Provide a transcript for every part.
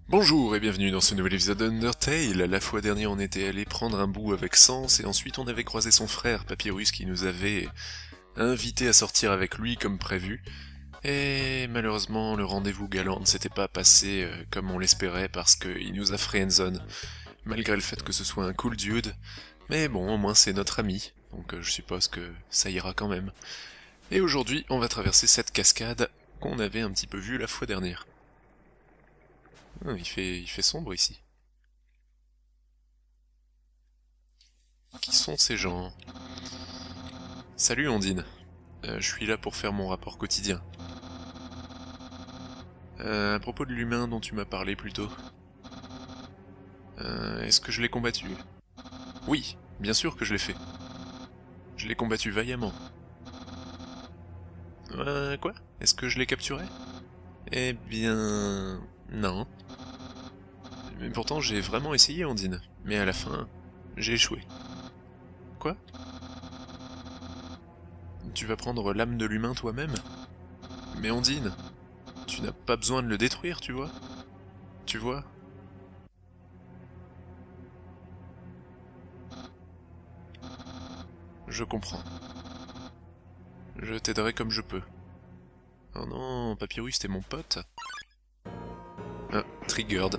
Bonjour et bienvenue dans ce nouvel épisode d'Undertale. La fois dernière on était allé prendre un bout avec Sens et ensuite on avait croisé son frère Papyrus qui nous avait invité à sortir avec lui comme prévu. Et malheureusement le rendez-vous galant ne s'était pas passé comme on l'espérait parce qu'il nous a friendzone, malgré le fait que ce soit un cool dude. Mais bon, au moins c'est notre ami, donc je suppose que ça ira quand même. Et aujourd'hui on va traverser cette cascade qu'on avait un petit peu vue la fois dernière. Il fait sombre ici. Qui sont ces gens? Salut Ondine. Je suis là pour faire mon rapport quotidien. À propos de l'humain dont tu m'as parlé plus tôt. Est-ce que je l'ai combattu? Oui, bien sûr que je l'ai fait. Je l'ai combattu vaillamment. Quoi? Est-ce que je l'ai capturé? Eh bien... non. Mais pourtant j'ai vraiment essayé Ondine. Mais à la fin, j'ai échoué. Quoi? Tu vas prendre l'âme de l'humain toi-même? Mais Ondine, tu n'as pas besoin de le détruire, tu vois? Tu vois? Je comprends. Je t'aiderai comme je peux. Oh non, Papyrus, t'es mon pote. Ah, triggered.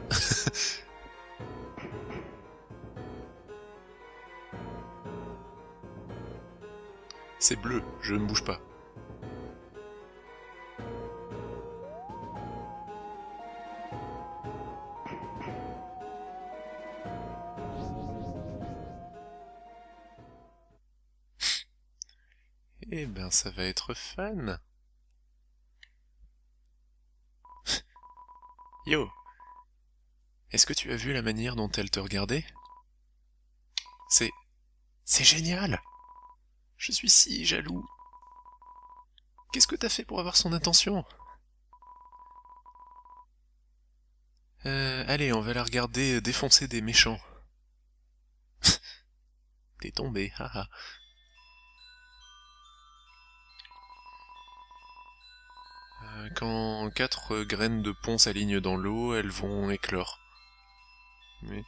C'est bleu, je ne bouge pas. Eh ben, ça va être fun. Yo, est-ce que tu as vu la manière dont elle te regardait? C'est... c'est génial! Je suis si jaloux. Qu'est-ce que t'as fait pour avoir son attention? Allez, on va la regarder défoncer des méchants. T'es tombé, haha. Quand 4 graines de pont s'alignent dans l'eau, elles vont éclore. Mais...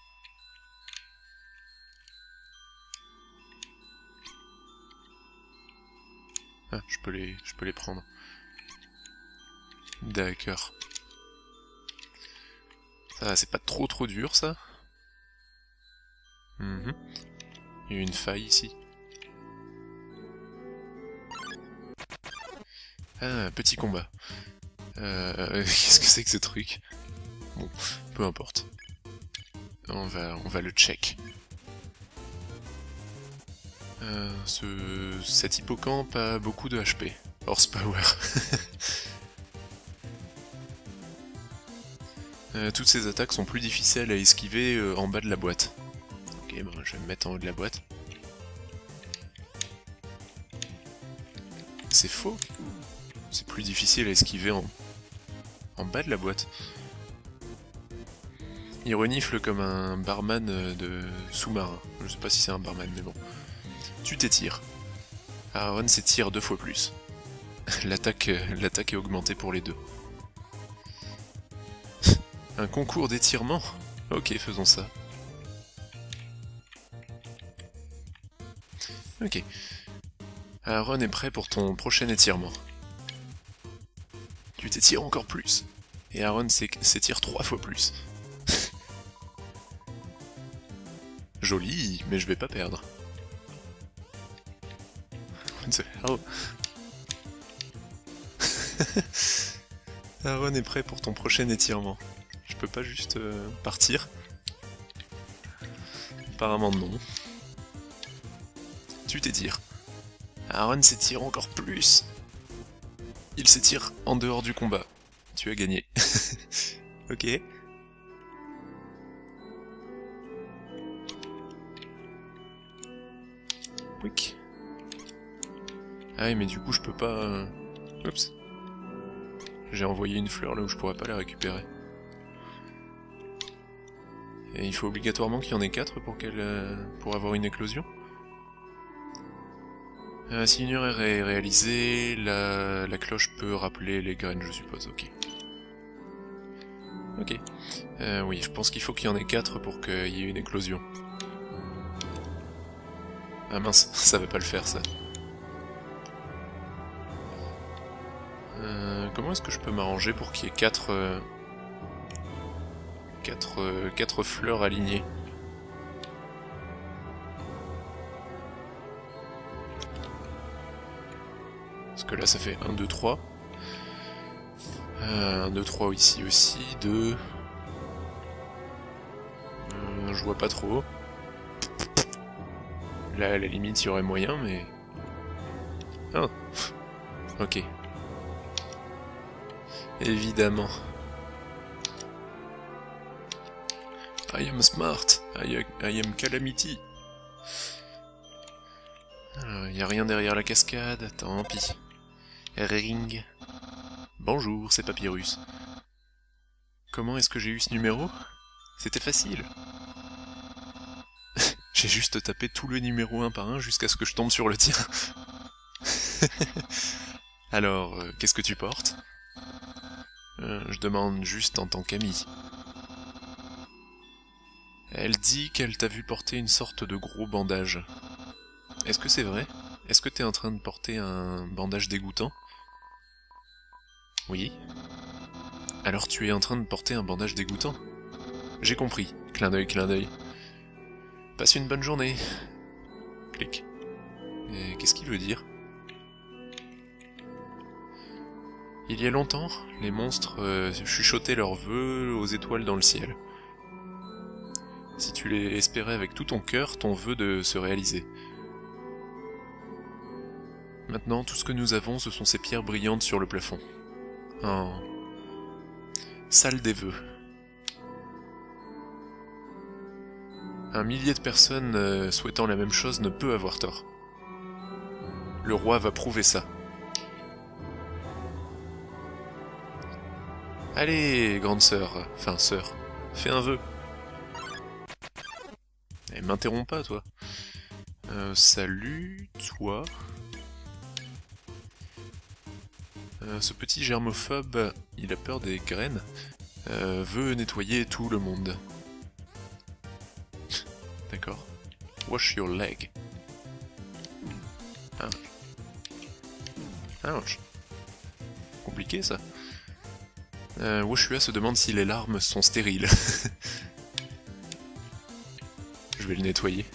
ah, je peux les prendre. D'accord. Ça va, c'est pas trop dur, ça. Il y a une faille ici. Ah, petit combat. Qu'est-ce que c'est que ce truc? Bon, peu importe. On va le check. Cet hippocampe a beaucoup de HP. Horsepower. Toutes ces attaques sont plus difficiles à esquiver en bas de la boîte. Ok, bon, je vais me mettre en haut de la boîte. C'est faux. C'est plus difficile à esquiver en bas de la boîte. Il renifle comme un barman de sous-marin. Je sais pas si c'est un barman, mais bon. Tu t'étires. Aaron s'étire 2 fois plus. L'attaque est augmentée pour les deux. Un concours d'étirement? Ok, faisons ça. Ok. Aaron est prêt pour ton prochain étirement. Tu t'étires encore plus. Et Aaron s'étire 3 fois plus. Joli, mais je vais pas perdre. What the hell? Aaron est prêt pour ton prochain étirement. Je peux pas juste partir? Apparemment non. Tu t'étires. Aaron s'étire encore plus. Il s'étire en dehors du combat. Tu as gagné. Ok. Quick. Ah oui, mais du coup je peux pas... Oups. J'ai envoyé une fleur là où je pourrais pas la récupérer. Et il faut obligatoirement qu'il y en ait 4 pour avoir une éclosion. Si une erreur est réalisée, la cloche peut rappeler les graines, je suppose, ok. Ok. Oui, je pense qu'il faut qu'il y en ait 4 pour qu'il y ait une éclosion. Ah mince, ça va pas le faire ça. Comment est-ce que je peux m'arranger pour qu'il y ait 4 fleurs alignées? Parce que là ça fait 1, 2, 3. 1, 2, 3 ici aussi, 2... je vois pas trop. Là, à la limite, il y aurait moyen, mais... Oh. Ok. Évidemment. I am smart. I am calamity. Il y a rien derrière la cascade, tant pis. Ring. Bonjour, c'est Papyrus. Comment est-ce que j'ai eu ce numéro? C'était facile. J'ai juste tapé tout le numéro un par un jusqu'à ce que je tombe sur le tien. Alors, qu'est-ce que tu portes? Je demande juste en tant qu'ami. Elle dit qu'elle t'a vu porter une sorte de gros bandage. Est-ce que c'est vrai? Est-ce que t'es en train de porter un bandage dégoûtant? Oui. Alors tu es en train de porter un bandage dégoûtant? J'ai compris. Clin d'œil, clin d'œil. Passe une bonne journée. Clic. Et qu'est-ce qu'il veut dire? Il y a longtemps, les monstres chuchotaient leurs vœux aux étoiles dans le ciel. Si tu les espérais avec tout ton cœur, ton vœu de se réaliser. Maintenant, tout ce que nous avons, ce sont ces pierres brillantes sur le plafond. Oh. Salle des vœux. Un millier de personnes souhaitant la même chose ne peut avoir tort. Le roi va prouver ça. Allez, grande sœur, enfin sœur, fais un vœu. Et m'interromps pas, toi. Salut, toi. Ce petit germophobe, il a peur des graines, veut nettoyer tout le monde. D'accord. Wash your leg. Ouch. Ouch. Compliqué ça. Woshua se demande si les larmes sont stériles. Je vais le nettoyer.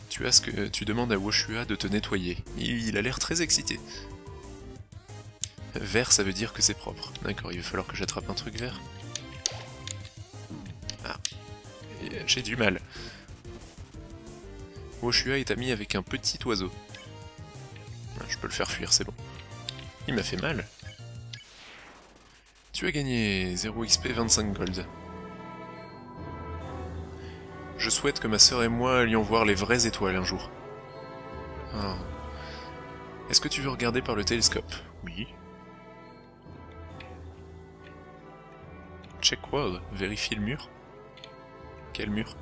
Tu demandes à Woshua de te nettoyer. Il a l'air très excité. Vert, ça veut dire que c'est propre. D'accord, il va falloir que j'attrape un truc vert. Ah. J'ai du mal. Woshua est ami avec un petit oiseau. Ah, je peux le faire fuir, c'est bon. Il m'a fait mal. Tu as gagné 0 XP 25 gold. Je souhaite que ma sœur et moi allions voir les vraies étoiles un jour. Oh. Est-ce que tu veux regarder par le télescope? Oui. Check wall, vérifie le mur. Quel mur?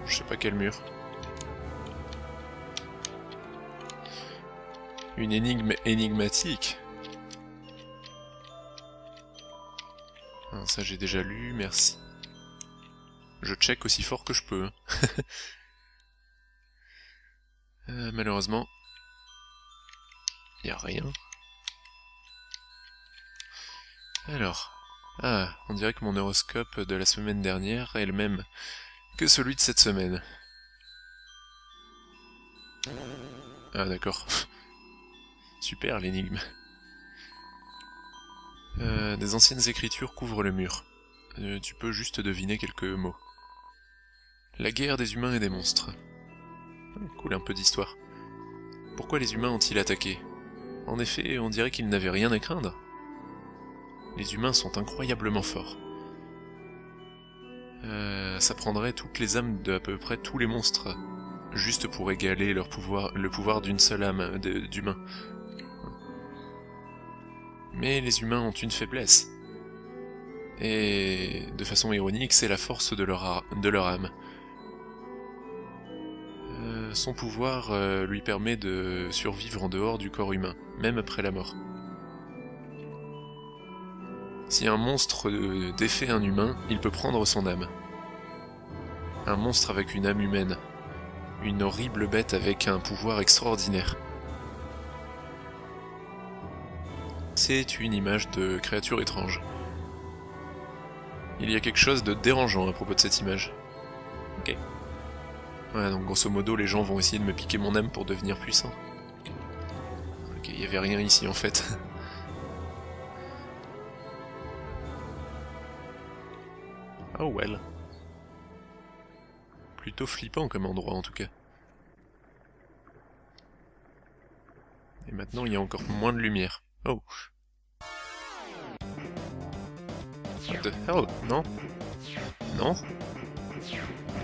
Je sais pas quel mur. Une énigme énigmatique. Ah, ça j'ai déjà lu, merci. Je check aussi fort que je peux. Malheureusement, y a rien. Alors, ah, on dirait que mon horoscope de la semaine dernière est le même que celui de cette semaine. Ah d'accord. Super l'énigme. Des anciennes écritures couvrent le mur. Tu peux juste deviner quelques mots. La guerre des humains et des monstres. Cool, un peu d'histoire. Pourquoi les humains ont-ils attaqué? En effet, on dirait qu'ils n'avaient rien à craindre. Les humains sont incroyablement forts. Ça prendrait toutes les âmes de à peu près tous les monstres, juste pour égaler leur pouvoir, le pouvoir d'une seule âme d'humain. Mais les humains ont une faiblesse. Et de façon ironique, c'est la force de leur âme. Son pouvoir lui permet de survivre en dehors du corps humain, même après la mort. Si un monstre défait un humain, il peut prendre son âme. Un monstre avec une âme humaine. Une horrible bête avec un pouvoir extraordinaire. C'est une image de créature étrange. Il y a quelque chose de dérangeant à propos de cette image. Ok. Ouais, donc grosso modo, les gens vont essayer de me piquer mon âme pour devenir puissant. Ok, il y avait rien ici en fait. Oh well. Plutôt flippant comme endroit en tout cas. Et maintenant il y a encore moins de lumière. Oh. What the hell? Non? Non?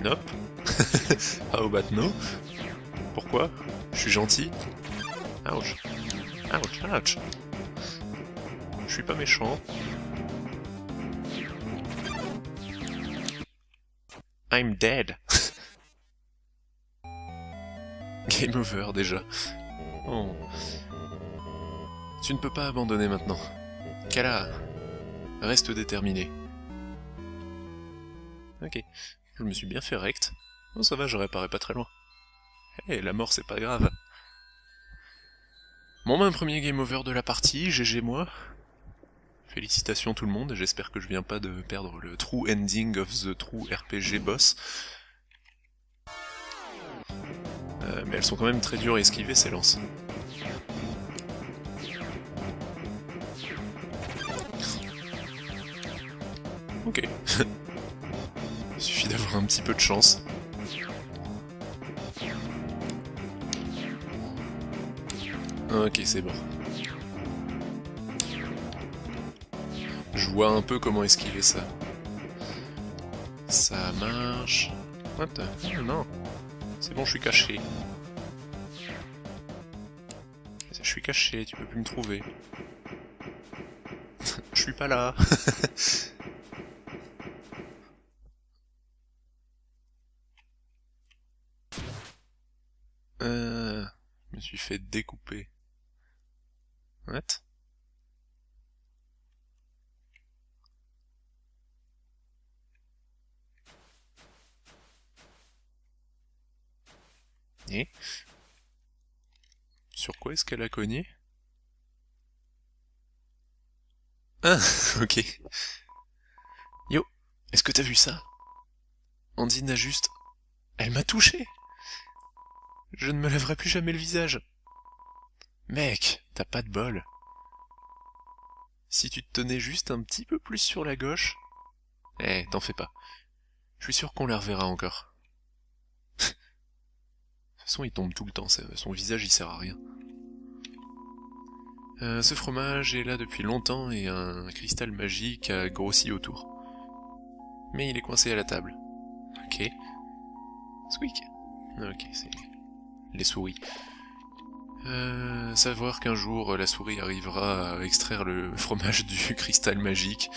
Nope. How about no? Pourquoi? Je suis gentil? Ouch. Ouch, ouch. Je suis pas méchant. I'm dead. Game over déjà. Oh. Tu ne peux pas abandonner maintenant. Kala, reste déterminé. Ok, je me suis bien fait rect. Oh ça va, je réparais pas très loin. Eh, la mort c'est pas grave. Bon ben, premier game over de la partie, GG moi. Félicitations tout le monde, j'espère que je viens pas de perdre le true ending of the true RPG boss. Mais elles sont quand même très dures à esquiver ces lances. Ok. Il suffit d'avoir un petit peu de chance. Ok, c'est bon. Je vois un peu comment esquiver ça. Ça marche... What the... Oh, non. C'est bon, je suis caché. Je suis caché, tu peux plus me trouver. Je suis pas là. Je me suis fait découper. What? Et sur quoi est-ce qu'elle a cogné? Ah, ok. Yo, est-ce que t'as vu ça? Andine a juste... Elle m'a touché! Je ne me lèverai plus jamais le visage. Mec, t'as pas de bol. Si tu te tenais juste un petit peu plus sur la gauche... Eh, t'en fais pas. Je suis sûr qu'on la reverra encore. De toute façon, il tombe tout le temps, son visage il sert à rien. Ce fromage est là depuis longtemps et un cristal magique a grossi autour. Mais il est coincé à la table. Ok. Squeak. Ok, c'est... les souris. Savoir qu'un jour la souris arrivera à extraire le fromage du cristal magique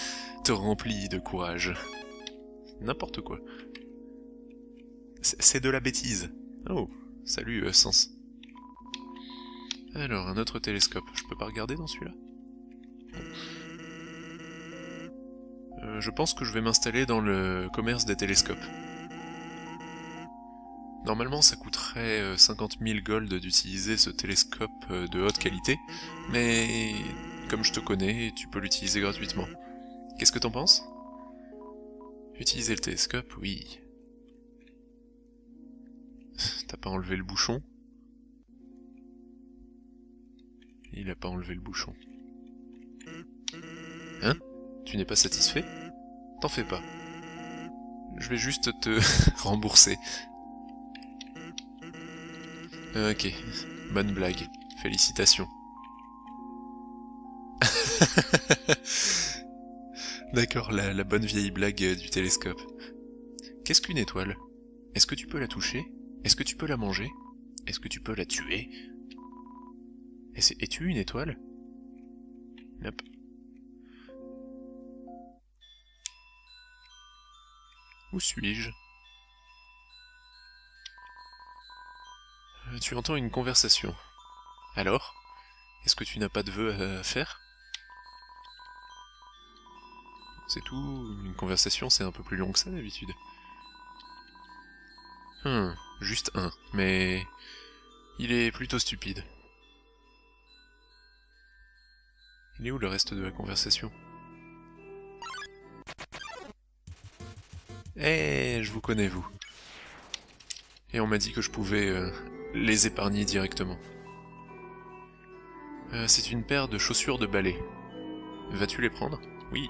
te remplit de courage. N'importe quoi. C'est de la bêtise. Oh, salut Sens. Alors, un autre télescope. Je peux pas regarder dans celui-là? Je pense que je vais m'installer dans le commerce des télescopes. Normalement, ça coûterait 50 000 gold d'utiliser ce télescope de haute qualité, mais comme je te connais, tu peux l'utiliser gratuitement. Qu'est-ce que t'en penses? Utiliser le télescope, oui. T'as pas enlevé le bouchon? Il a pas enlevé le bouchon. Hein? Tu n'es pas satisfait? T'en fais pas. Je vais juste te rembourser. Ok, bonne blague. Félicitations. D'accord, la bonne vieille blague du télescope. Qu'est-ce qu'une étoile? Est-ce que tu peux la toucher? Est-ce que tu peux la manger? Est-ce que tu peux la tuer? Es-tu une étoile? Nope. Où suis-je? Tu entends une conversation. Alors? Est-ce que tu n'as pas de vœux à faire? C'est tout, une conversation c'est un peu plus long que ça d'habitude. Juste un, mais... il est plutôt stupide. Il est où le reste de la conversation? Je vous connais vous. Et on m'a dit que je pouvais les épargner directement. C'est une paire de chaussures de ballet. Vas-tu les prendre? Oui.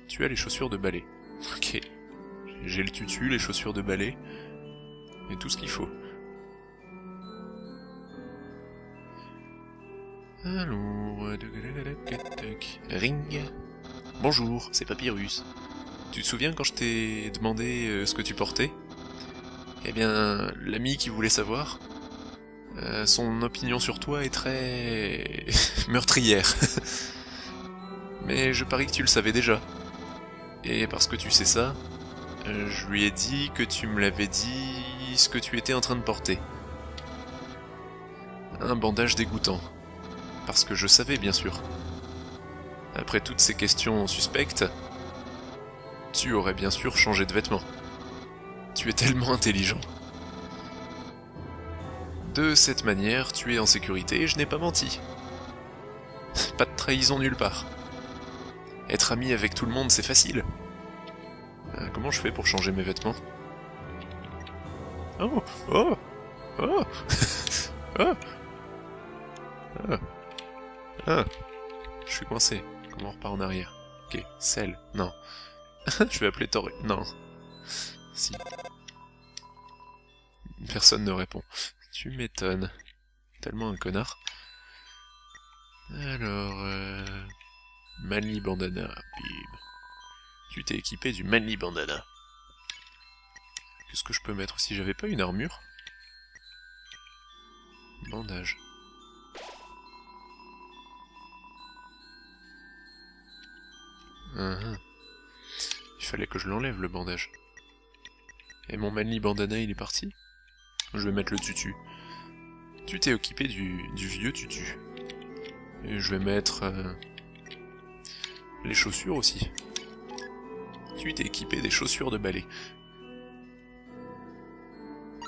Tu as les chaussures de ballet. Ok. J'ai le tutu, les chaussures de ballet, et tout ce qu'il faut. Alors... Ring. Bonjour, c'est Papyrus. Tu te souviens quand je t'ai demandé ce que tu portais? Eh bien, l'ami qui voulait savoir, son opinion sur toi est très... meurtrière. Mais je parie que tu le savais déjà. Et parce que tu sais ça, je lui ai dit que tu me l'avais dit ce que tu étais en train de porter. Un bandage dégoûtant. Parce que je savais, bien sûr. Après toutes ces questions suspectes, tu aurais bien sûr changé de vêtements. Tu es tellement intelligent. De cette manière, tu es en sécurité et je n'ai pas menti. Pas de trahison nulle part. Être ami avec tout le monde, c'est facile. Comment je fais pour changer mes vêtements? Oh! Oh! Oh! Oh! Ah! Ah! Je suis coincé. Comment on repart en arrière? Ok, sel. Non. Je vais appeler Tori. Non. Si. Personne ne répond. Tu m'étonnes. Tellement un connard. Alors... Manly Bandana. Bim. Tu t'es équipé du Manly Bandana. Qu'est-ce que je peux mettre si j'avais pas une armure? Bandage. Il fallait que je l'enlève le bandage. Et mon Manly Bandana il est parti? Je vais mettre le tutu. Tu t'es occupé du vieux tutu. Et je vais mettre... les chaussures aussi. Tu t'es équipé des chaussures de ballet.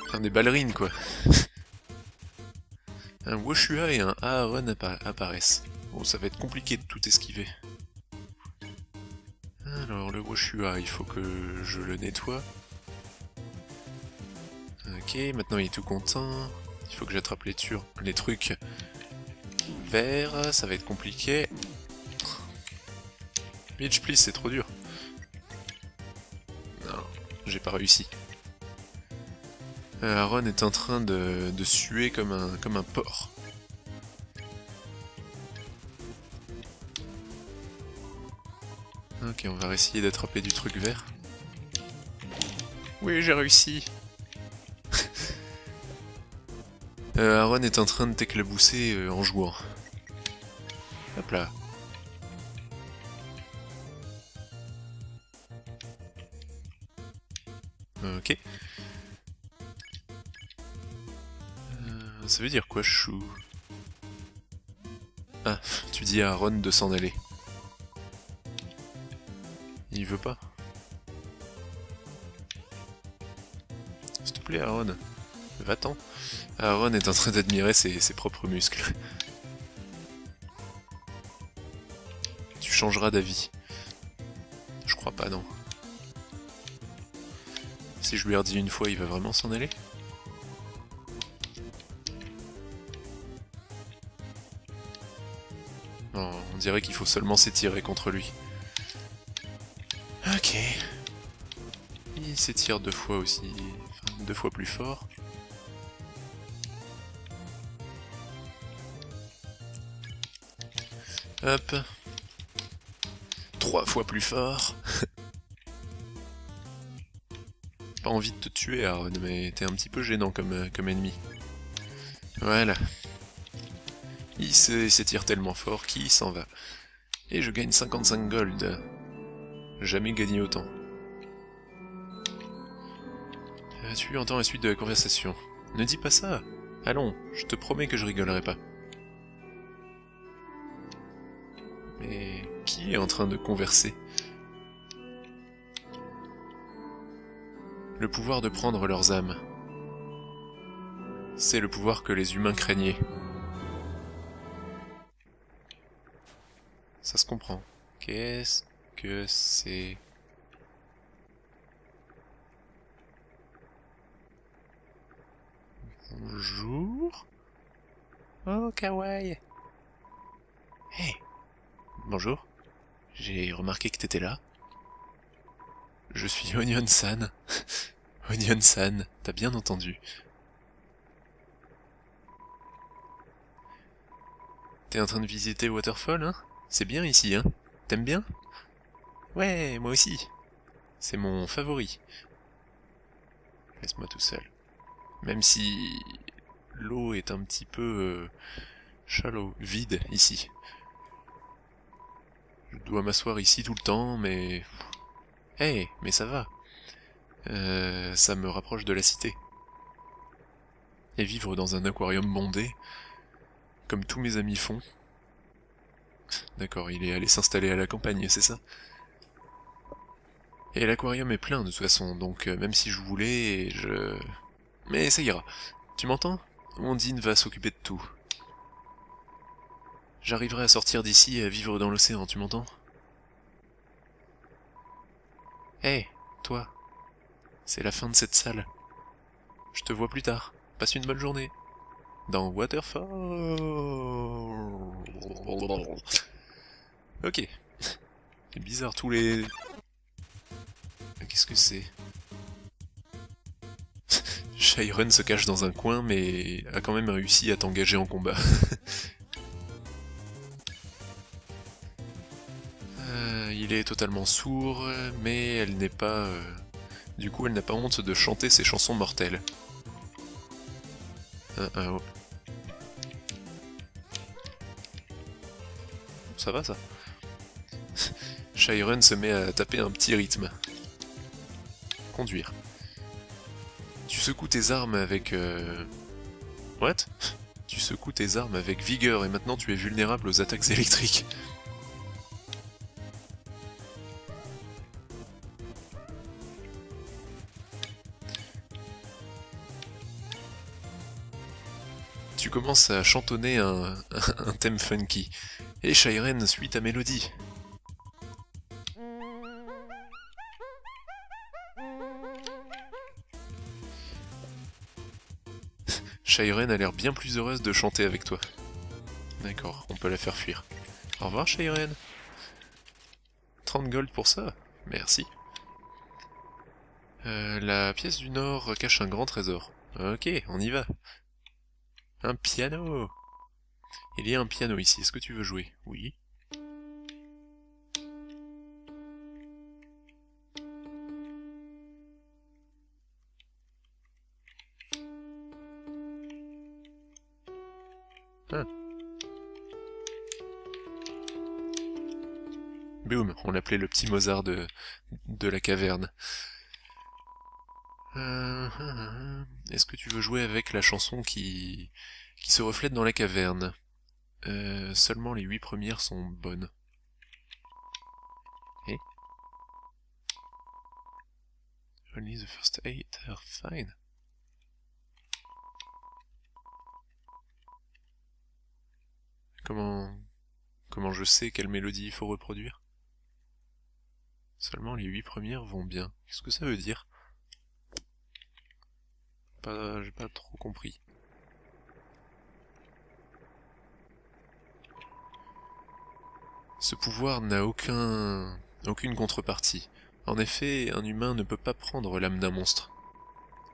Enfin, des ballerines, quoi. Un Woshua et un Aaron apparaissent. Bon, ça va être compliqué de tout esquiver. Alors, le Woshua, il faut que je le nettoie. Ok, maintenant il est tout content. Il faut que j'attrape les trucs verts, ça va être compliqué. Bitch, please, c'est trop dur. Non, j'ai pas réussi. Aaron est en train de suer comme un porc. Ok, on va essayer d'attraper du truc vert. Oui, j'ai réussi. Aaron est en train de t'éclabousser en jouant. Hop là. Ok. Ça veut dire quoi, chou? Ah, tu dis à Aaron de s'en aller. Il veut pas. S'il te plaît, Aaron. Va-t'en. Aaron est en train d'admirer ses propres muscles. Tu changeras d'avis. Je crois pas, non. Si je lui redis une fois, il va vraiment s'en aller? Non, on dirait qu'il faut seulement s'étirer contre lui. Ok. Il s'étire 2 fois aussi. Enfin, 2 fois plus fort. Hop. 3 fois plus fort. Pas envie de te tuer, Aaron, mais t'es un petit peu gênant comme ennemi. Voilà. Il s'étire tellement fort qu'il s'en va. Et je gagne 55 gold. Jamais gagné autant. Tu entends la suite de la conversation. Ne dis pas ça. Allons, je te promets que je rigolerai pas. Mais qui est en train de converser? Le pouvoir de prendre leurs âmes. C'est le pouvoir que les humains craignaient. Ça se comprend. Qu'est-ce que c'est? Bonjour. Oh, kawaii. Hey. Bonjour. J'ai remarqué que t'étais là. Je suis Onion-san. Onion-san, t'as bien entendu. T'es en train de visiter Waterfall, hein? C'est bien ici, hein? T'aimes bien? Ouais, moi aussi. C'est mon favori. Laisse-moi tout seul. Même si l'eau est un petit peu shallow, vide ici. Je dois m'asseoir ici tout le temps, mais... Hey, mais ça va. Ça me rapproche de la cité. Et vivre dans un aquarium bondé, comme tous mes amis font. D'accord, il est allé s'installer à la campagne, c'est ça? Et l'aquarium est plein de toute façon, donc même si je voulais, Mais ça ira. Tu m'entends? Ondine va s'occuper de tout. J'arriverai à sortir d'ici et à vivre dans l'océan, tu m'entends? Hé, toi. C'est la fin de cette salle. Je te vois plus tard. Passe une bonne journée. Dans Waterfall. Ok. C'est bizarre tous les... Qu'est-ce que c'est? Shyren se cache dans un coin mais a quand même réussi à t'engager en combat. Il est totalement sourd, mais elle n'est pas... Du coup, elle n'a pas honte de chanter ses chansons mortelles. Oh. Ça va ça? Shyren se met à taper un petit rythme. Conduire. Tu secoues tes armes avec... What? Tu secoues tes armes avec vigueur et maintenant tu es vulnérable aux attaques électriques. Tu commences à chantonner un thème funky, et Shyren suit ta mélodie. Shyren a l'air bien plus heureuse de chanter avec toi. D'accord, on peut la faire fuir. Au revoir Shyren. 30 gold pour ça? Merci. La pièce du Nord cache un grand trésor. Ok, on y va. Un piano! Il y a un piano ici, est-ce que tu veux jouer? Oui. Ah. Boum, on l'appelait le petit Mozart de la caverne. Est-ce que tu veux jouer avec la chanson qui se reflète dans la caverne? Seulement les 8 premières sont bonnes. Et Only the first 8 are fine. Comment je sais quelle mélodie il faut reproduire? Seulement les 8 premières vont bien. Qu'est-ce que ça veut dire? J'ai pas trop compris. Ce pouvoir n'a aucune contrepartie. En effet, un humain ne peut pas prendre l'âme d'un monstre.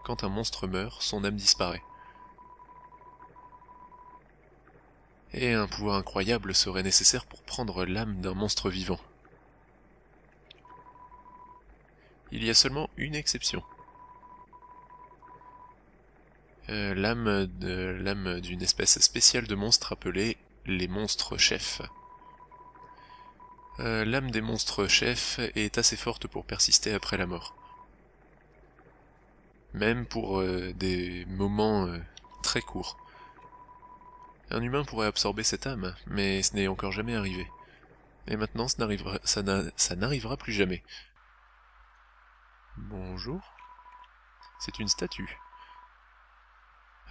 Quand un monstre meurt, son âme disparaît. Et un pouvoir incroyable serait nécessaire pour prendre l'âme d'un monstre vivant. Il y a seulement une exception. L'âme d'une espèce spéciale de monstres appelée les monstres chefs. L'âme des monstres chefs est assez forte pour persister après la mort. Même pour des moments très court. Un humain pourrait absorber cette âme, mais ce n'est encore jamais arrivé. Et maintenant, ça n'arrivera plus jamais. Bonjour. C'est une statue.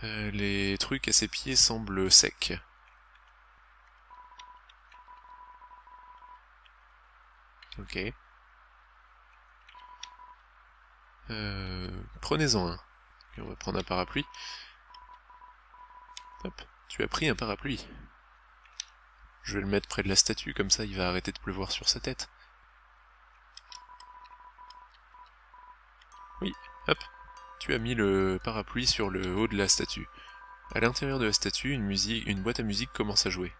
Les trucs à ses pieds semblent secs. Ok. Prenez-en un. Et on va prendre un parapluie. Hop, tu as pris un parapluie. Je vais le mettre près de la statue, comme ça il va arrêter de pleuvoir sur sa tête. Oui, hop, tu as mis le parapluie sur le haut de la statue. À l'intérieur de la statue, une boîte à musique commence à jouer.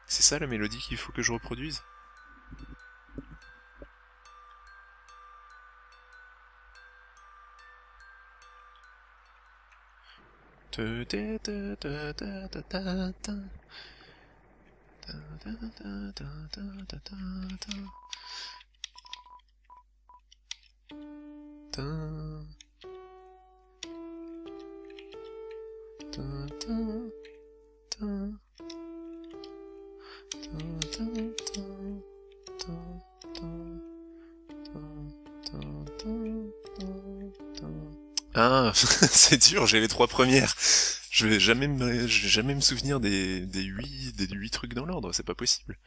C'est ça la mélodie qu'il faut que je reproduise ? Ah, c'est dur, j'ai les 3 premières. Je vais jamais me souvenir des 8 trucs dans l'ordre, c'est pas possible.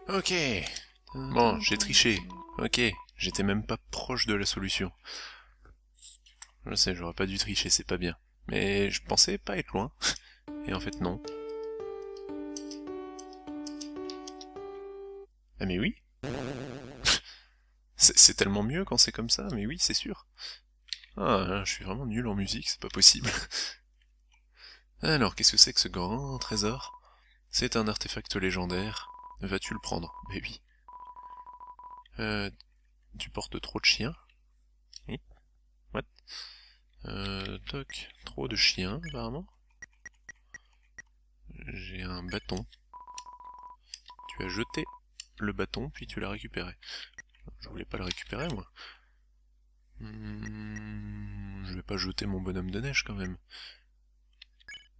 Ok. Bon, j'ai triché. Ok, j'étais même pas proche de la solution. Je sais, j'aurais pas dû tricher, c'est pas bien. Mais je pensais pas être loin. Et en fait, non. Ah mais oui. C'est tellement mieux quand c'est comme ça, mais oui, c'est sûr. Ah, je suis vraiment nul en musique, c'est pas possible. Alors, qu'est-ce que c'est que ce grand trésor? C'est un artefact légendaire. Vas-tu le prendre? Mais oui. Tu portes trop de chiens? Oui. What? Toc. Trop de chiens, apparemment. J'ai un bâton. Tu as jeté le bâton, puis tu l'as récupéré. Je voulais pas le récupérer, moi. Je vais pas jeter mon bonhomme de neige, quand même.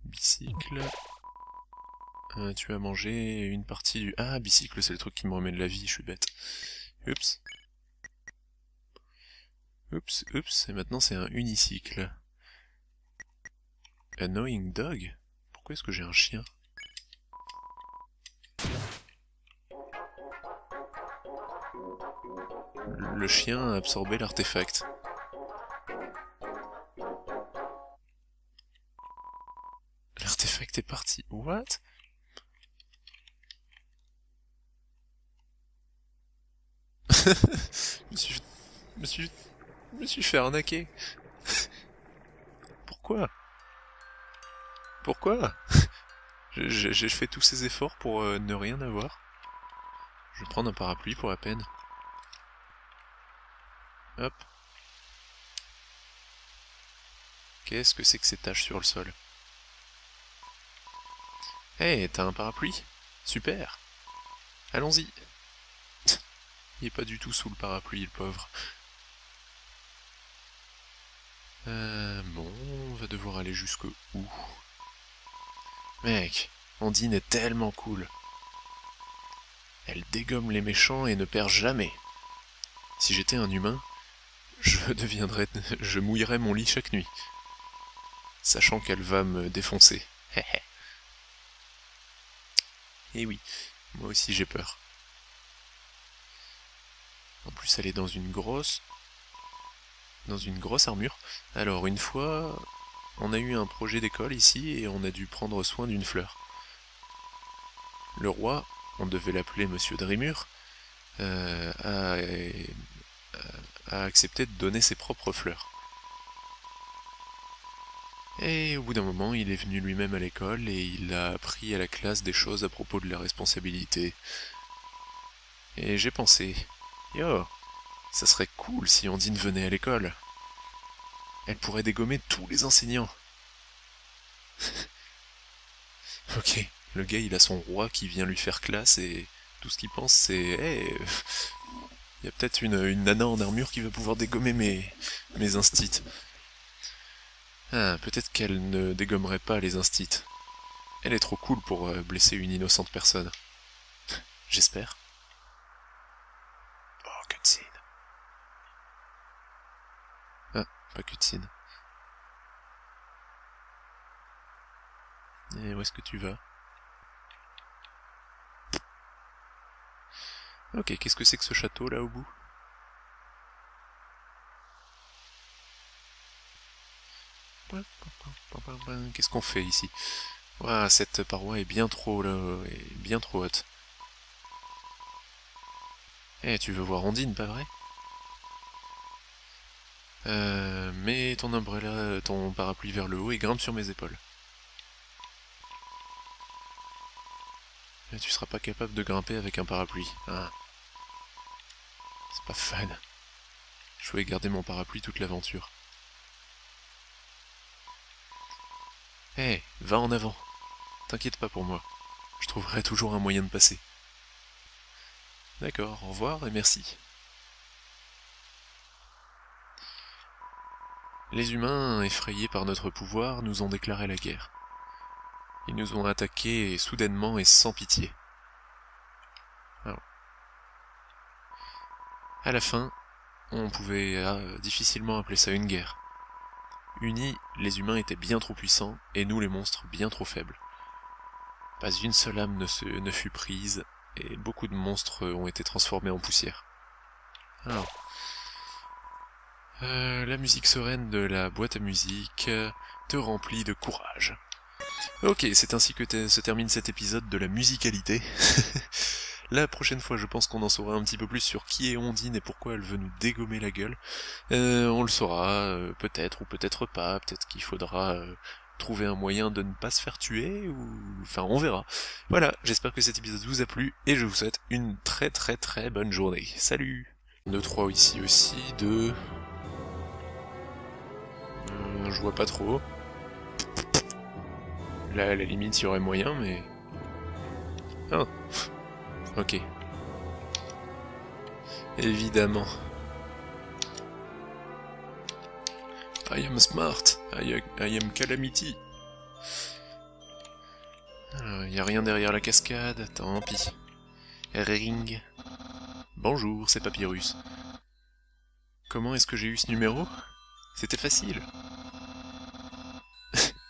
Bicycle. Tu as mangé une partie du... Ah, bicycle, c'est le truc qui me remet de la vie, je suis bête. Oups. Oups, oups, et maintenant c'est un unicycle. Annoying dog? Pourquoi est-ce que j'ai un chien? Le chien a absorbé l'artefact. L'artefact est parti. What? je me suis fait arnaquer. Pourquoi? Pourquoi? J'ai fait tous ces efforts pour ne rien avoir. Je vais prendre un parapluie pour la peine. Hop. Qu'est-ce que c'est que ces taches sur le sol? Eh, t'as un parapluie? Super. Allons-y. Il est pas du tout sous le parapluie, le pauvre. Bon, on va devoir aller jusqu'où? Mec, Ondine est tellement cool. Elle dégomme les méchants et ne perd jamais. Si j'étais un humain, je mouillerais mon lit chaque nuit, sachant qu'elle va me défoncer. Et oui, moi aussi j'ai peur. En plus, elle est dans une grosse armure. Alors, une fois, on a eu un projet d'école ici et on a dû prendre soin d'une fleur. Le roi, on devait l'appeler Monsieur Drimur, a accepté de donner ses propres fleurs. Et au bout d'un moment, il est venu lui-même à l'école et il a appris à la classe des choses à propos de la responsabilité. Et j'ai pensé, yo, ça serait cool si Ondine venait à l'école. Elle pourrait dégommer tous les enseignants. Ok, le gars il a son roi qui vient lui faire classe et tout ce qu'il pense c'est hey, Il y a peut-être une nana en armure qui va pouvoir dégommer mes instits. Ah, peut-être qu'elle ne dégommerait pas les instits. Elle est trop cool pour blesser une innocente personne. J'espère. Oh, cutscene. Ah, pas cutscene. Et où est-ce que tu vas? Ok, qu'est-ce que c'est que ce château là au bout? Qu'est-ce qu'on fait ici? Ouah, cette paroi est bien trop là, est bien trop haute. Eh, tu veux voir Ondine, pas vrai? Mets ton umbrella, ton parapluie vers le haut et grimpe sur mes épaules. Tu seras pas capable de grimper avec un parapluie. Ah. C'est pas fun. Je voulais garder mon parapluie toute l'aventure. Eh, va en avant. T'inquiète pas pour moi. Je trouverai toujours un moyen de passer. D'accord, au revoir et merci. Les humains, effrayés par notre pouvoir, nous ont déclaré la guerre. Ils nous ont attaqués soudainement et sans pitié. Alors. À la fin, on pouvait difficilement appeler ça une guerre. Unis, les humains étaient bien trop puissants, et nous les monstres bien trop faibles. Pas une seule âme ne fut prise, et beaucoup de monstres ont été transformés en poussière. Alors. La musique sereine de la boîte à musique te remplit de courage. Ok, c'est ainsi que se termine cet épisode de la musicalité. La prochaine fois, je pense qu'on en saura un petit peu plus sur qui est Ondine et pourquoi elle veut nous dégommer la gueule. On le saura, peut-être ou peut-être pas, peut-être qu'il faudra trouver un moyen de ne pas se faire tuer, ou... Enfin, on verra. Voilà, j'espère que cet épisode vous a plu, et je vous souhaite une très très très bonne journée. Salut! 2-3 ici aussi, 2... je vois pas trop. Là, à la limite, il y aurait moyen, mais... Oh. Ok. Évidemment. I am smart. I am calamity. Y a rien derrière la cascade, tant pis. Ring. Bonjour, c'est Papyrus. Comment est-ce que j'ai eu ce numéro? C'était facile.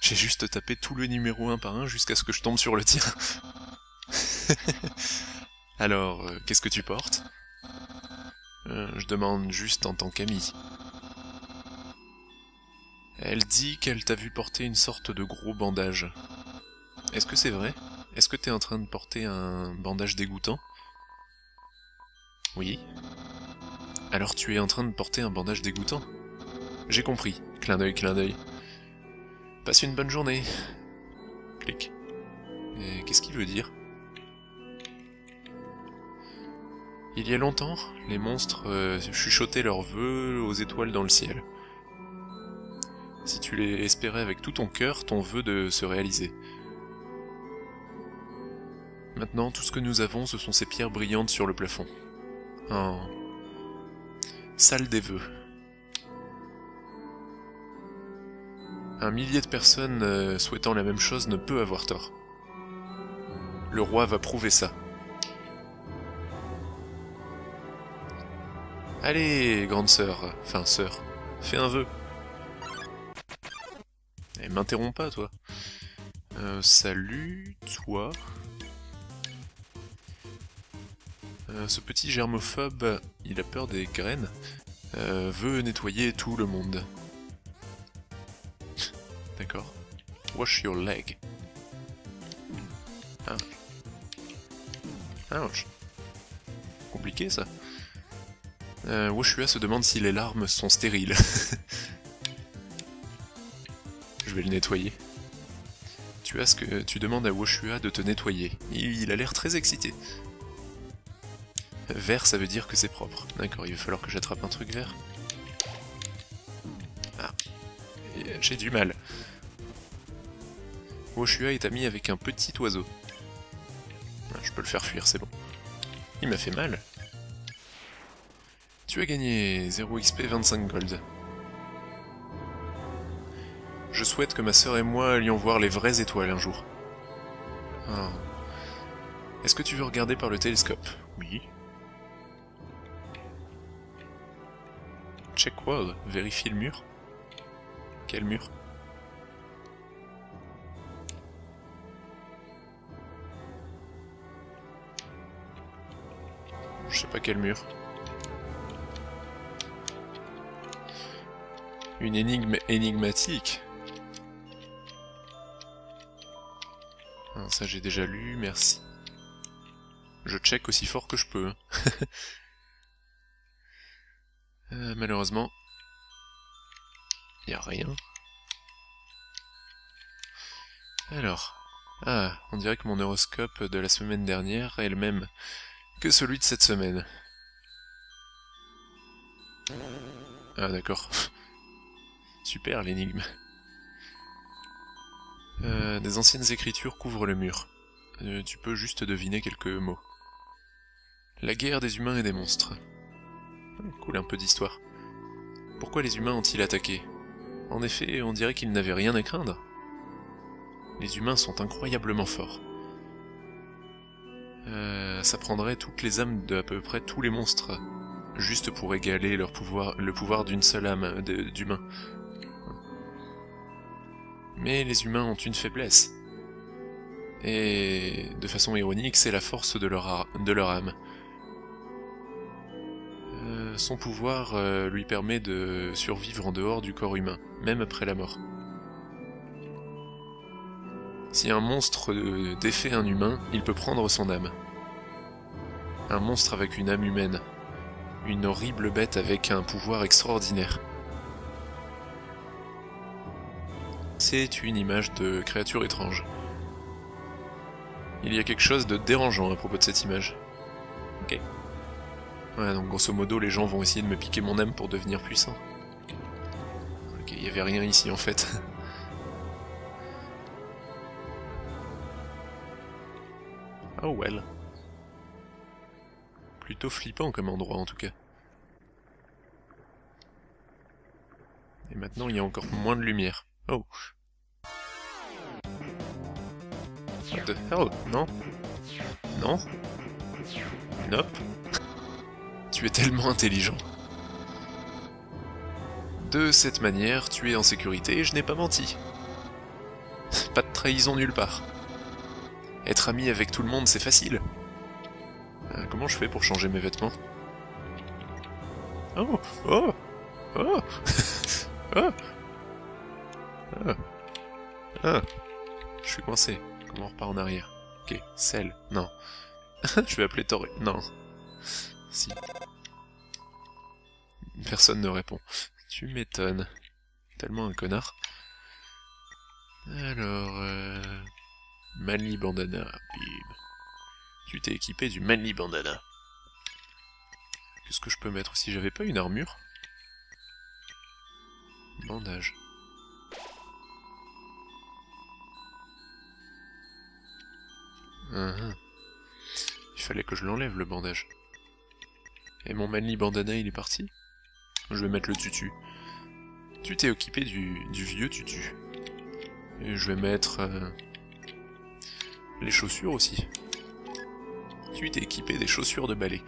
J'ai juste tapé tout le numéro un par un jusqu'à ce que je tombe sur le tien. Alors, qu'est-ce que tu portes? Je demande juste en tant qu'ami. Elle dit qu'elle t'a vu porter une sorte de gros bandage. Est-ce que c'est vrai? Est-ce que t'es en train de porter un bandage dégoûtant? Oui. Alors tu es en train de porter un bandage dégoûtant? J'ai compris. Clin d'œil, clin d'œil. Passe une bonne journée. Clic. Et qu'est-ce qu'il veut dire? Il y a longtemps, les monstres chuchotaient leurs vœux aux étoiles dans le ciel. Si tu les espérais avec tout ton cœur, ton vœu de se réaliser. Maintenant, tout ce que nous avons, ce sont ces pierres brillantes sur le plafond. Oh. Salle des vœux. Un millier de personnes souhaitant la même chose ne peut avoir tort. Le roi va prouver ça. Allez, grande sœur, enfin sœur, fais un vœu. Et m'interromps pas, toi. Salut, toi. Ce petit germophobe, il a peur des graines, veut nettoyer tout le monde. D'accord. Wash your leg. Ouch. Ouch. Compliqué ça. Woshua se demande si les larmes sont stériles. Je vais le nettoyer. Tu demandes à Woshua de te nettoyer. Il a l'air très excité. Vert, ça veut dire que c'est propre. D'accord, il va falloir que j'attrape un truc vert. Ah. J'ai du mal. Woshua est ami avec un petit oiseau. Ah, je peux le faire fuir, c'est bon. Il m'a fait mal. Tu as gagné 0 XP, 25 gold. Je souhaite que ma sœur et moi allions voir les vraies étoiles un jour. Oh. Est-ce que tu veux regarder par le télescope? Oui. Check wall, vérifie le mur. Quel mur? Je sais pas quel mur. Une énigme énigmatique. Ah, ça j'ai déjà lu, merci. Je check aussi fort que je peux. Malheureusement, y a rien. Alors, ah, on dirait que mon horoscope de la semaine dernière est le même que celui de cette semaine. Ah d'accord. Super l'énigme. Des anciennes écritures couvrent le mur. Tu peux juste deviner quelques mots. La guerre des humains et des monstres. Cool, un peu d'histoire. Pourquoi les humains ont-ils attaqué? En effet, on dirait qu'ils n'avaient rien à craindre. Les humains sont incroyablement forts. Ça prendrait toutes les âmes de à peu près tous les monstres, juste pour égaler leur pouvoir, le pouvoir d'une seule âme d'humain. Mais les humains ont une faiblesse. Et de façon ironique, c'est la force de leur âme. Son pouvoir lui permet de survivre en dehors du corps humain, même après la mort. Si un monstre défait un humain, il peut prendre son âme. Un monstre avec une âme humaine. Une horrible bête avec un pouvoir extraordinaire. C'est une image de créature étrange. Il y a quelque chose de dérangeant à propos de cette image. Ok. Ouais, donc grosso modo, les gens vont essayer de me piquer mon âme pour devenir puissant. Ok, il y avait rien ici en fait. Oh well. Plutôt flippant comme endroit en tout cas. Et maintenant il y a encore moins de lumière. Oh. What the hell? Non? Non? Nope. Tu es tellement intelligent. De cette manière, tu es en sécurité et je n'ai pas menti. Pas de trahison nulle part. Être ami avec tout le monde, c'est facile. Comment je fais pour changer mes vêtements? Oh! Oh! Oh! Oh! Ah! Ah! Je suis coincé. Comment on repart en arrière? Ok, sel. Non. Je vais appeler Toré. Non. Si. Personne ne répond. Tu m'étonnes. Tellement un connard. Alors... Manly Bandana. Bim. Tu t'es équipé du Manly Bandana. Qu'est-ce que je peux mettre si j'avais pas une armure? Bandage. Il fallait que je l'enlève le bandage. Et mon Manly Bandana il est parti? Je vais mettre le tutu. Tu t'es occupé du vieux tutu. Et je vais mettre... les chaussures aussi. Tu t'es équipé des chaussures de ballet.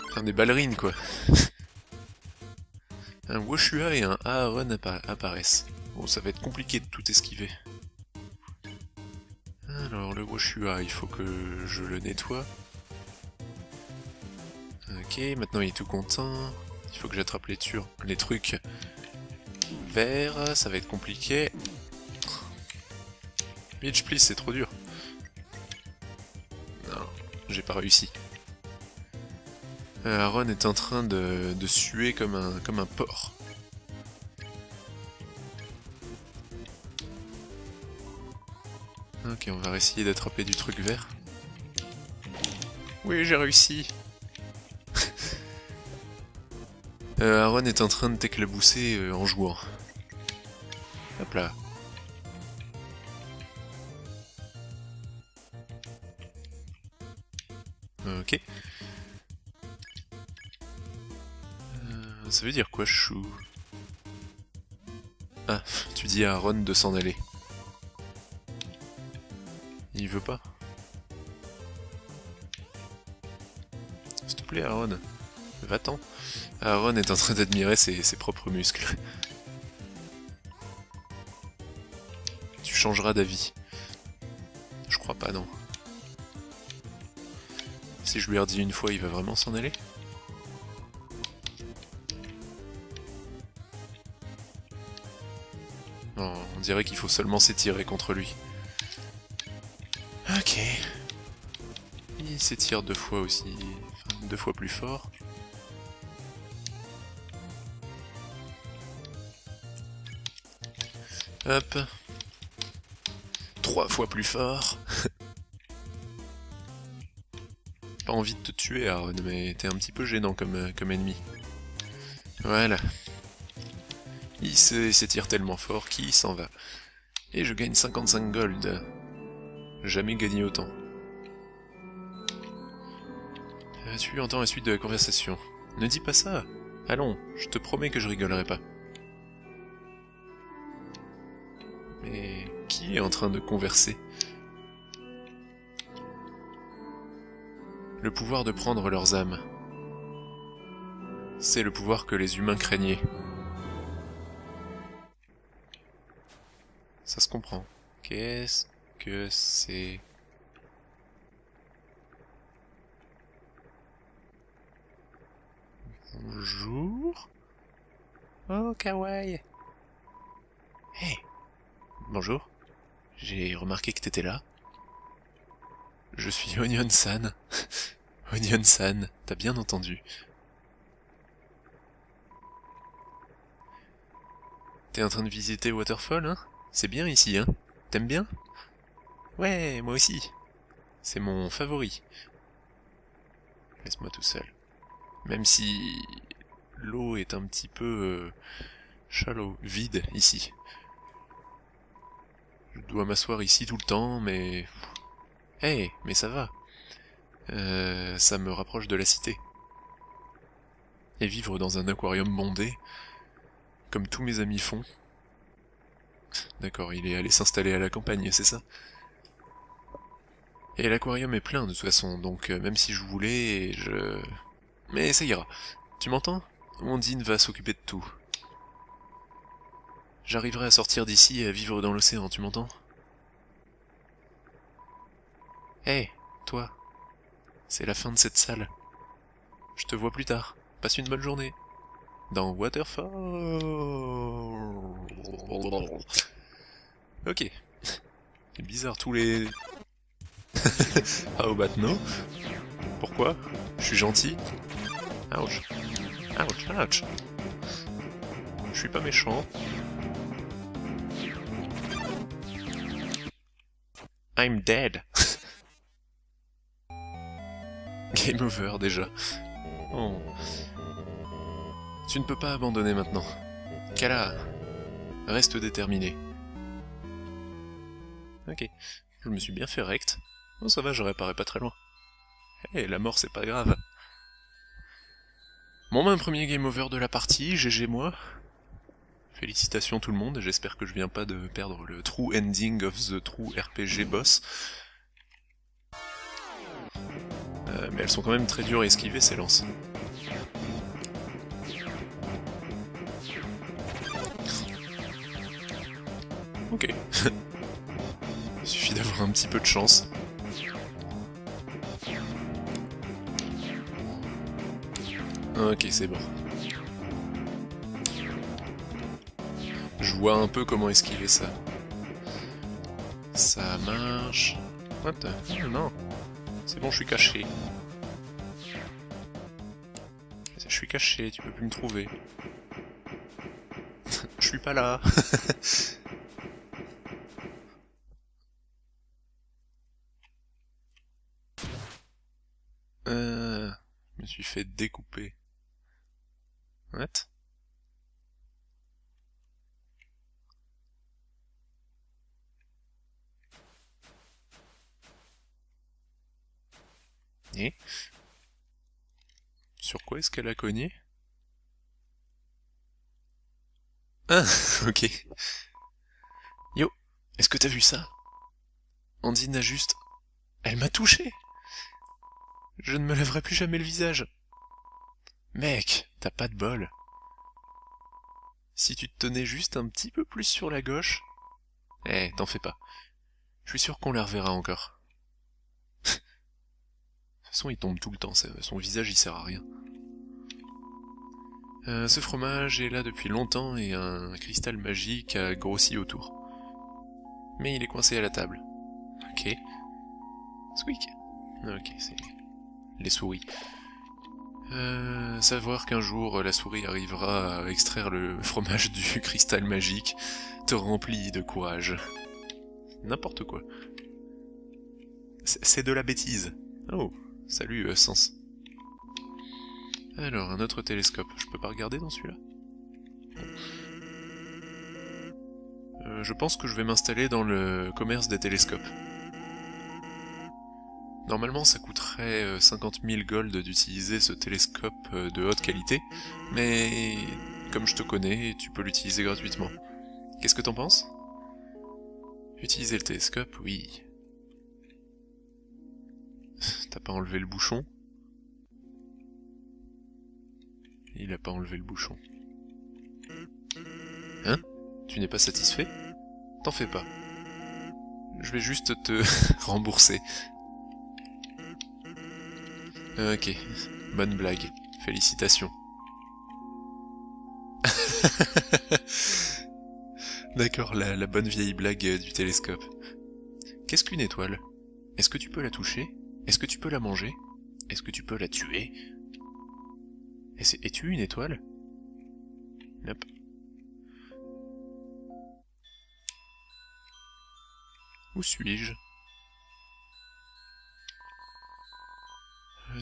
Enfin, des ballerines, quoi. Un Woshua et un Aaron apparaissent. Bon, ça va être compliqué de tout esquiver. Alors, le Woshua, il faut que je le nettoie. Ok, maintenant il est tout content. Il faut que j'attrape les trucs verts, ça va être compliqué. Bitch, please, c'est trop dur. Non, j'ai pas réussi. Aaron est en train de suer comme un porc. Ok, on va essayer d'attraper du truc vert. Oui, j'ai réussi. Aaron est en train de t'éclabousser en jouant. Hop là. Ok. Ça veut dire quoi, chou? Ah, tu dis à Aaron de s'en aller. Il veut pas. S'il te plaît, Aaron. Va-t'en. Aaron est en train d'admirer ses propres muscles. Tu changeras d'avis. Je crois pas, non. Si je lui redis une fois, il va vraiment s'en aller? Non, on dirait qu'il faut seulement s'étirer contre lui. Ok. Il s'étire 2 fois aussi. Enfin, 2 fois plus fort. Hop. 3 fois plus fort. Pas envie de te tuer, Aaron, mais t'es un petit peu gênant comme ennemi. Voilà. Il s'étire tellement fort qu'il s'en va. Et je gagne 55 gold. Jamais gagné autant. Tu entends la suite de la conversation. Ne dis pas ça. Allons, je te promets que je rigolerai pas. Mais qui est en train de converser? Le pouvoir de prendre leurs âmes. C'est le pouvoir que les humains craignaient. Ça se comprend. Qu'est-ce que c'est? Bonjour. Oh, kawaii. Hey. Bonjour. J'ai remarqué que t'étais là. Je suis Onion-san. Onion-san, t'as bien entendu. T'es en train de visiter Waterfall, hein? C'est bien ici, hein? T'aimes bien? Ouais, moi aussi. C'est mon favori. Laisse-moi tout seul. Même si l'eau est un petit peu shallow, vide ici. Je dois m'asseoir ici tout le temps, mais... Hey, mais ça va. Ça me rapproche de la cité. Et vivre dans un aquarium bondé, comme tous mes amis font. D'accord, il est allé s'installer à la campagne, c'est ça? Et l'aquarium est plein de toute façon, donc même si je voulais, Mais ça ira. Tu m'entends? Ondine va s'occuper de tout. J'arriverai à sortir d'ici et à vivre dans l'océan, tu m'entends? Hé, toi. C'est la fin de cette salle. Je te vois plus tard. Passe une bonne journée. Dans Waterfall. Ok. C'est bizarre tous les... How about no? Pourquoi? Je suis gentil? Ouch. Ouch, ouch. Je suis pas méchant. I'm dead. Game over déjà. Oh. Tu ne peux pas abandonner maintenant. Kala, reste déterminé. Ok, je me suis bien fait rect. Oh ça va, je réparais pas très loin. Eh, la mort c'est pas grave. Bon ben, premier game over de la partie, GG moi. Félicitations tout le monde, j'espère que je viens pas de perdre le true ending of the true RPG boss. Mais elles sont quand même très dures à esquiver ces lances. Ok. Il suffit d'avoir un petit peu de chance. Ok, c'est bon. Je vois un peu comment esquiver ça. Ça marche... What the... Oh, non. C'est bon, je suis caché. Je suis caché, tu peux plus me trouver. Je suis pas là. Je me suis fait découper. What? Et sur quoi est-ce qu'elle a cogné? Ah, ok. Yo, est-ce que t'as vu ça? Andine a juste... Elle m'a touché! Je ne me lèverai plus jamais le visage. Mec, t'as pas de bol. Si tu te tenais juste un petit peu plus sur la gauche... Eh, t'en fais pas. Je suis sûr qu'on la reverra encore. De toute façon, il tombe tout le temps, son visage il sert à rien. Ce fromage est là depuis longtemps et un cristal magique a grossi autour. Mais il est coincé à la table. Ok. Squeak. Ok, c'est les souris. Savoir qu'un jour la souris arrivera à extraire le fromage du cristal magique te remplit de courage. N'importe quoi. C'est de la bêtise. Oh, salut Sens. Alors, un autre télescope. Je peux pas regarder dans celui-là? Je pense que je vais m'installer dans le commerce des télescopes. Normalement, ça coûterait 50 000 gold d'utiliser ce télescope de haute qualité, mais comme je te connais, tu peux l'utiliser gratuitement. Qu'est-ce que t'en penses? Utiliser le télescope, oui. T'as pas enlevé le bouchon? Il a pas enlevé le bouchon. Hein? Tu n'es pas satisfait? T'en fais pas. Je vais juste te rembourser. Ok, bonne blague. Félicitations. D'accord, la bonne vieille blague du télescope. Qu'est-ce qu'une étoile? Est-ce que tu peux la toucher? Est-ce que tu peux la manger? Est-ce que tu peux la tuer? Es-tu une étoile? Nope. Où suis-je?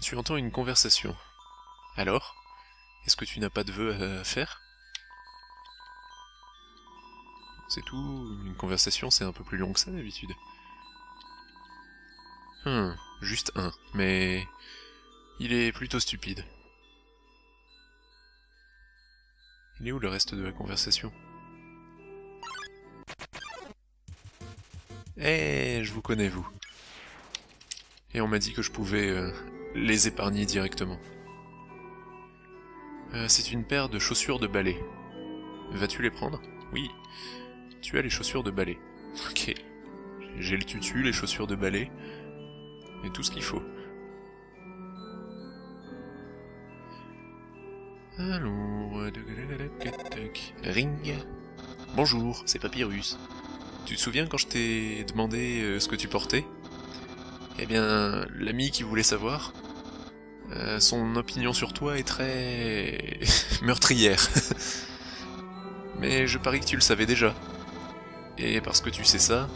Tu entends une conversation. Alors? Est-ce que tu n'as pas de vœux à faire? C'est tout, une conversation c'est un peu plus long que ça d'habitude. Juste un, mais... il est plutôt stupide. Il est où le reste de la conversation? Eh, je vous connais vous. Et on m'a dit que je pouvais les épargner directement. C'est une paire de chaussures de ballet. Vas-tu les prendre? Oui. Tu as les chaussures de ballet. Ok. J'ai le tutu, les chaussures de ballet, et tout ce qu'il faut. Alors... Ring. Bonjour, c'est Papyrus. Tu te souviens quand je t'ai demandé ce que tu portais? Eh bien, l'ami qui voulait savoir, son opinion sur toi est très... meurtrière. Mais je parie que tu le savais déjà. Et parce que tu sais ça,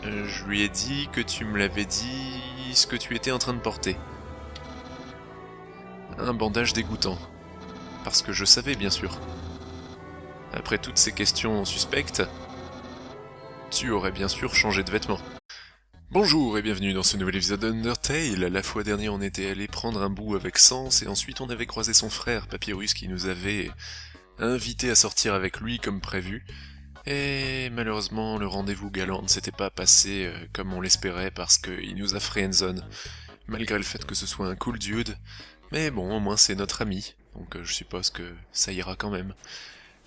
je lui ai dit que tu me l'avais dit ce que tu étais en train de porter. Un bandage dégoûtant. Parce que je savais, bien sûr. Après toutes ces questions suspectes, tu aurais bien sûr changé de vêtements. Bonjour et bienvenue dans ce nouvel épisode d'Undertale. La fois dernière on était allé prendre un bout avec Sens et ensuite on avait croisé son frère Papyrus qui nous avait invité à sortir avec lui comme prévu. Et malheureusement le rendez-vous galant ne s'était pas passé comme on l'espérait parce qu'il nous a friendzone, malgré le fait que ce soit un cool dude. Mais bon, au moins c'est notre ami, donc je suppose que ça ira quand même.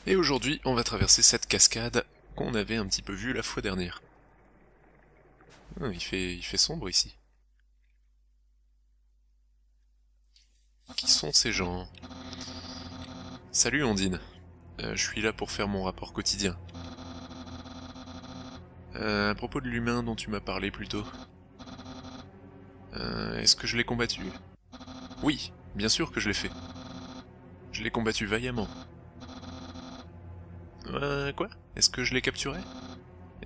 Et aujourd'hui on va traverser cette cascade qu'on avait un petit peu vue la fois dernière. Il fait sombre ici. Qui sont ces gens? Salut Ondine. Je suis là pour faire mon rapport quotidien. À propos de l'humain dont tu m'as parlé plus tôt. Est-ce que je l'ai combattu? Oui, bien sûr que je l'ai fait. Je l'ai combattu vaillamment. Quoi? Est-ce que je l'ai capturé?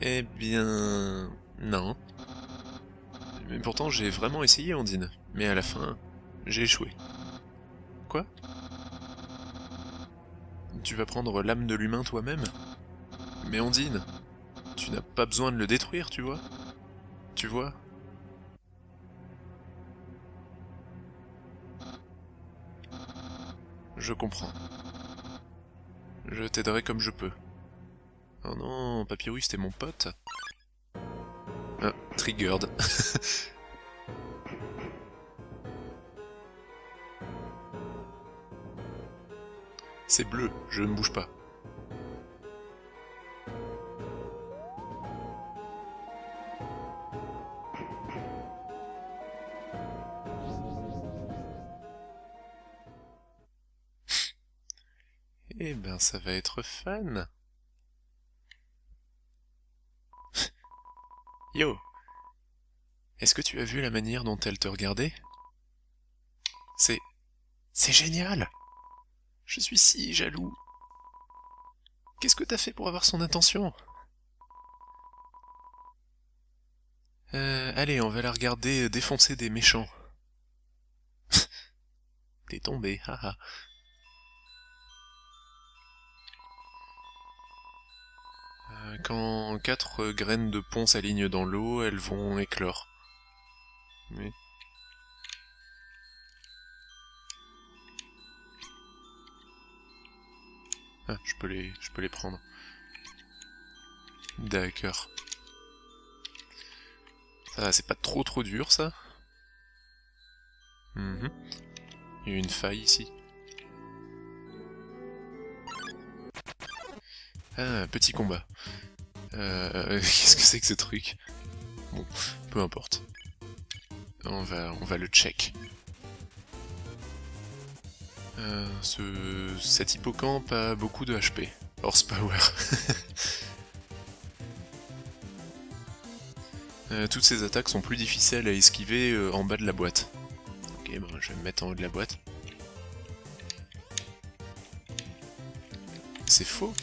Eh bien... non. Mais pourtant j'ai vraiment essayé, Ondine. Mais à la fin, j'ai échoué. Quoi? Tu vas prendre l'âme de l'humain toi-même? Mais Ondine, tu n'as pas besoin de le détruire, tu vois? Tu vois? Je comprends. Je t'aiderai comme je peux. Oh non, Papyrus, t'es mon pote. Ah, triggered. C'est bleu, je ne bouge pas. Eh ben, ça va être fun. Yo! Est-ce que tu as vu la manière dont elle te regardait? C'est génial! Je suis si jaloux. Qu'est-ce que t'as fait pour avoir son attention? Allez, on va la regarder défoncer des méchants. T'es tombé, haha. Quand 4 graines de pont s'alignent dans l'eau, elles vont éclore. Oui. Ah, je peux les prendre. D'accord. Ça va, c'est pas trop dur, ça. Il y a une faille ici. Ah, petit combat. Qu'est-ce que c'est que ce truc? Bon, peu importe. On va le check. Cet hippocampe a beaucoup de HP. Horsepower. Toutes ces attaques sont plus difficiles à esquiver en bas de la boîte. Ok, bon, je vais me mettre en haut de la boîte. C'est faux.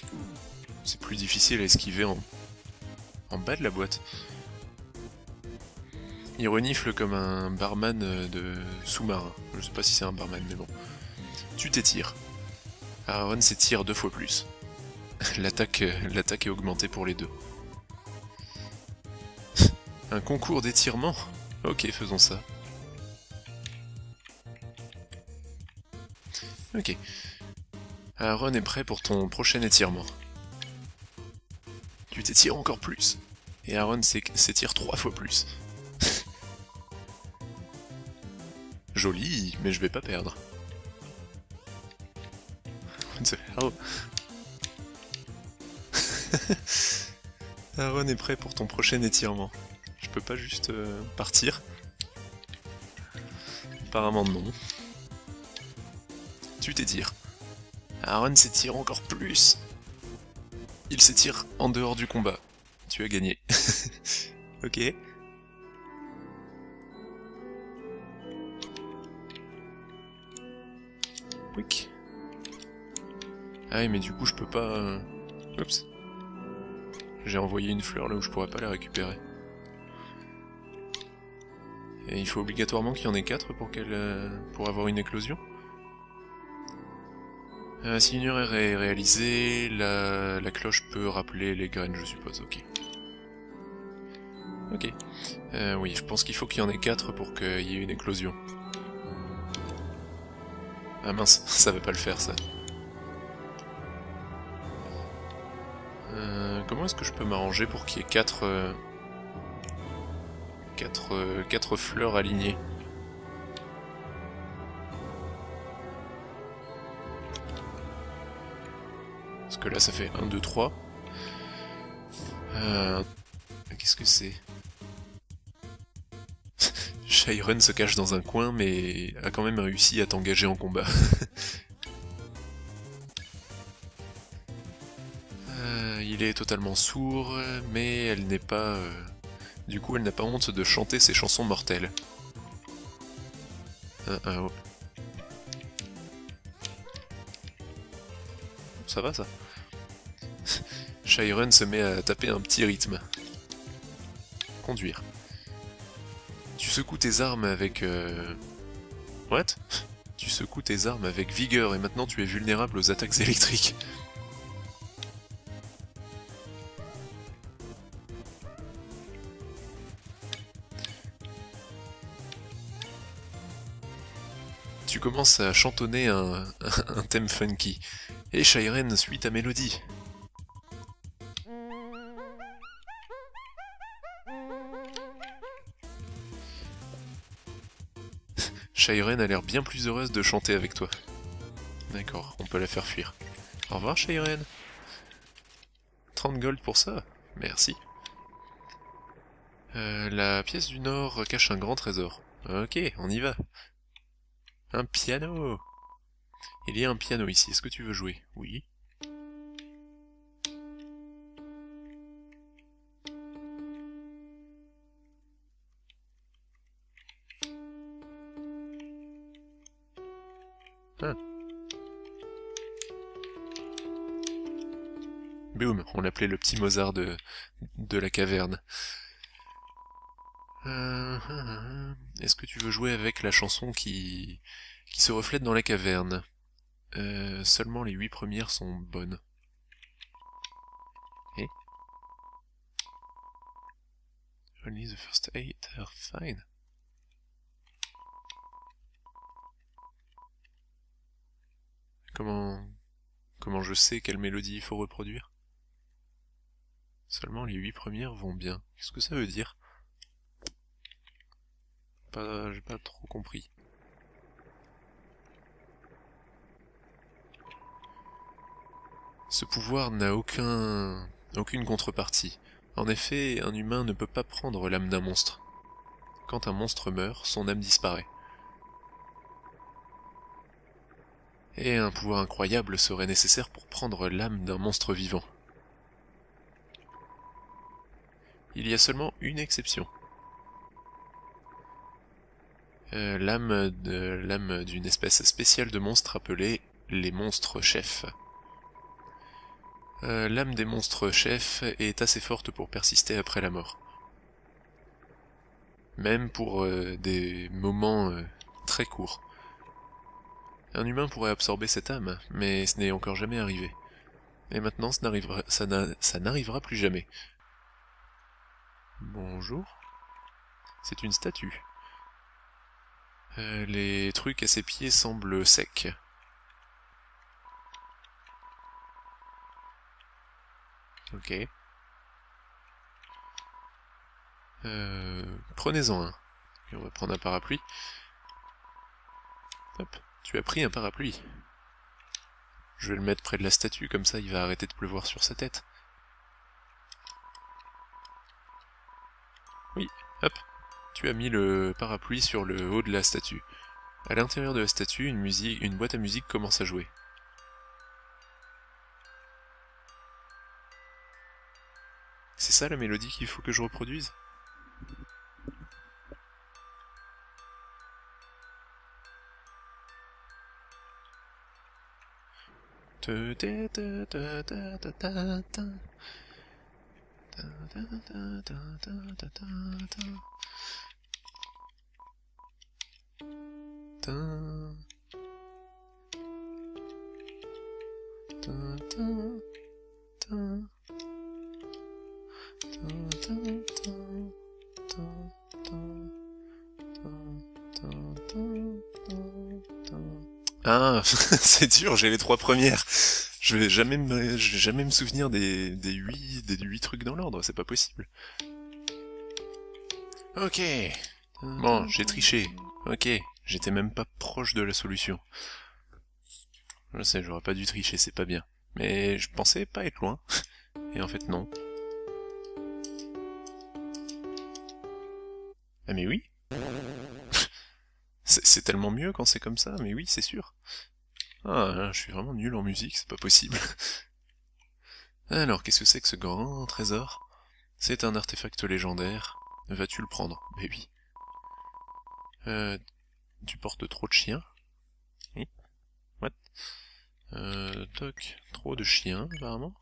C'est plus difficile à esquiver en bas de la boîte. Il renifle comme un barman de sous-marin. Je sais pas si c'est un barman, mais bon. Tu t'étires. Aaron s'étire 2 fois plus. L'attaque est augmentée pour les deux. Un concours d'étirement? Ok, faisons ça. Ok. Aaron est prêt pour ton prochain étirement. Tu t'étires encore plus. Et Aaron s'étire 3 fois plus. Joli, mais je vais pas perdre. What the hell? Aaron est prêt pour ton prochain étirement. Je peux pas juste partir? Apparemment non. Tu t'étires. Aaron s'étire encore plus. Il s'étire en dehors du combat. Tu as gagné. Ok. Quick. Ah oui, mais du coup je peux pas... Oups. J'ai envoyé une fleur là où je pourrais pas la récupérer. Et il faut obligatoirement qu'il y en ait 4 pour avoir une éclosion. Si une erreur est réalisée, la cloche peut rappeler les graines, je suppose, ok. Ok. Oui, je pense qu'il faut qu'il y en ait 4 pour qu'il y ait une éclosion. Ah mince, ça va pas le faire ça. Comment est-ce que je peux m'arranger pour qu'il y ait 4 fleurs alignées? Parce que là ça fait 1, 2, 3. Qu'est-ce que c'est? Shyren se cache dans un coin mais a quand même réussi à t'engager en combat. Il est totalement sourd, mais elle n'est pas... Du coup, elle n'a pas honte de chanter ses chansons mortelles. Oh. Ça va, ça? Shyren se met à taper un petit rythme. Conduire. Tu secoues tes armes avec... What? Tu secoues tes armes avec vigueur et maintenant tu es vulnérable aux attaques électriques. Tu commences à chantonner un thème funky, et Shyren suit ta mélodie. Shairen a l'air bien plus heureuse de chanter avec toi. D'accord, on peut la faire fuir. Au revoir Shairen. 30 gold pour ça. Merci. La pièce du nord cache un grand trésor. Ok, on y va. Un piano. Il y a un piano ici, est-ce que tu veux jouer? Oui. Ah. Boum, on l'appelait le petit Mozart de la caverne. Est-ce que tu veux jouer avec la chanson qui se reflète dans la caverne? Seulement les 8 premières sont bonnes. Et Only the first 8 are fine. Comment je sais quelle mélodie il faut reproduire? Seulement les 8 premières vont bien. Qu'est-ce que ça veut dire? J'ai pas trop compris. Ce pouvoir n'a aucune contrepartie. En effet, un humain ne peut pas prendre l'âme d'un monstre. Quand un monstre meurt, son âme disparaît. Et un pouvoir incroyable serait nécessaire pour prendre l'âme d'un monstre vivant. Il y a seulement une exception. L'âme d'une espèce spéciale de monstres appelée les monstres chefs. L'âme des monstres chefs est assez forte pour persister après la mort. Même pour des moments très courts. Un humain pourrait absorber cette âme, mais ce n'est encore jamais arrivé. Et maintenant, ça n'arrivera plus jamais. Bonjour. C'est une statue. Les trucs à ses pieds semblent secs. Ok. Prenez-en un. Et on va prendre un parapluie. Hop, tu as pris un parapluie. Je vais le mettre près de la statue, comme ça il va arrêter de pleuvoir sur sa tête. Oui, hop. Tu as mis le parapluie sur le haut de la statue. À l'intérieur de la statue, une boîte à musique commence à jouer. C'est ça la mélodie qu'il faut que je reproduise? Ah, c'est dur, j'ai les 3 premières. Je vais jamais me souvenir des 8 trucs dans l'ordre, c'est pas possible. Ok. Bon, j'ai triché. Ok, j'étais même pas proche de la solution. Je sais, j'aurais pas dû tricher, c'est pas bien. Mais je pensais pas être loin. Et en fait, non. Ah mais oui. C'est tellement mieux quand c'est comme ça, mais oui, c'est sûr. Ah, là, je suis vraiment nul en musique, c'est pas possible. Alors, qu'est-ce que c'est que ce grand trésor? C'est un artefact légendaire. Vas-tu le prendre? Mais oui. Tu portes trop de chiens? Oui. What? Toc. Trop de chiens, apparemment.